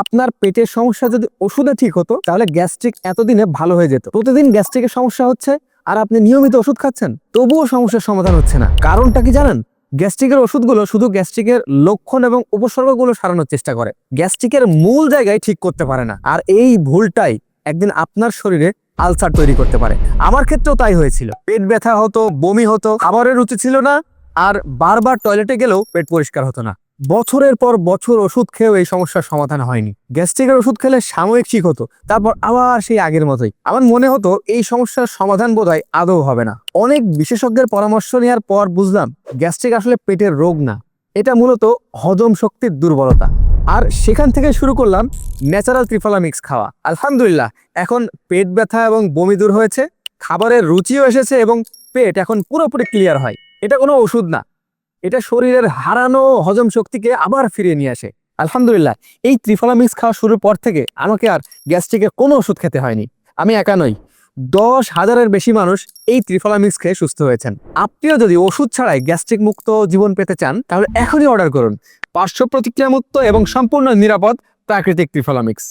আপনার পেটের সমস্যা যদি ওষুধে ঠিক হতো তাহলে গ্যাস্ট্রিক এতদিনে ভালো হয়ে যেত। প্রতিদিন গ্যাস্ট্রিকের সমস্যা হচ্ছে আর আপনি নিয়মিত ওষুধ খাচ্ছেন, তবুও সমস্যার সমাধান হচ্ছে না। কারণটা কি জানেন? গ্যাস্ট্রিকের ওষুধগুলো শুধু গ্যাস্ট্রিকের লক্ষণ এবং উপসর্গগুলো সারানোর চেষ্টা করে, গ্যাস্ট্রিকের মূল জায়গায় ঠিক করতে পারে না। আর এই ভুলটাই একদিন আপনার শরীরে আলসার তৈরি করতে পারে। আমার ক্ষেত্রেও তাই হয়েছিল। পেট ব্যথা হতো, বমি হতো, খাবারের রুচি ছিল না, আর বারবার টয়লেটে গেলেও পেট পরিষ্কার হতো না। বছরের পর বছর ওষুধ খেয়েও এই সমস্যার সমাধান হয়নি। গ্যাস্ট্রিকের ওষুধ খেলে সাময়িক ঠিক হতো, তারপর আবার সেই আগের মতোই। আমার মনে হতো এই সমস্যার সমাধান বোধহয় আদৌ হবে না। অনেক বিশেষজ্ঞের পরামর্শ নেওয়ার পর বুঝলাম গ্যাস্ট্রিক আসলে পেটের রোগ না, এটা মূলত হজম শক্তির দুর্বলতা। আর সেখান থেকে শুরু করলাম ন্যাচারাল ত্রিফলা মিক্স খাওয়া। আলহামদুলিল্লাহ, এখন পেট ব্যথা এবং বমি দূর হয়েছে, খাবারের রুচিও এসেছে এবং পেট এখন পুরোপুরি ক্লিয়ার হয়। এটা কোনো ওষুধ না, এটা শরীরের হারানো হজম শক্তিকে আবার ফিরিয়ে নিয়ে আসে। আলহামদুলিল্লাহ, এই ত্রিফলা মিক্স খাওয়া শুরুর পর থেকে আমাকে আর গ্যাস্ট্রিকের কোনো ওষুধ খেতে হয়নি। আমি একা নই, 10,000-এর বেশি মানুষ এই ত্রিফলা মিক্স খেয়ে সুস্থ হয়েছেন। আপনিও যদি ওষুধ ছাড়াই গ্যাস্ট্রিক মুক্ত জীবন পেতে চান তাহলে এখনই অর্ডার করুন পার্শ্ব প্রতিক্রিয়া মুক্ত এবং সম্পূর্ণ নিরাপদ প্রাকৃতিক ত্রিফলা মিক্স।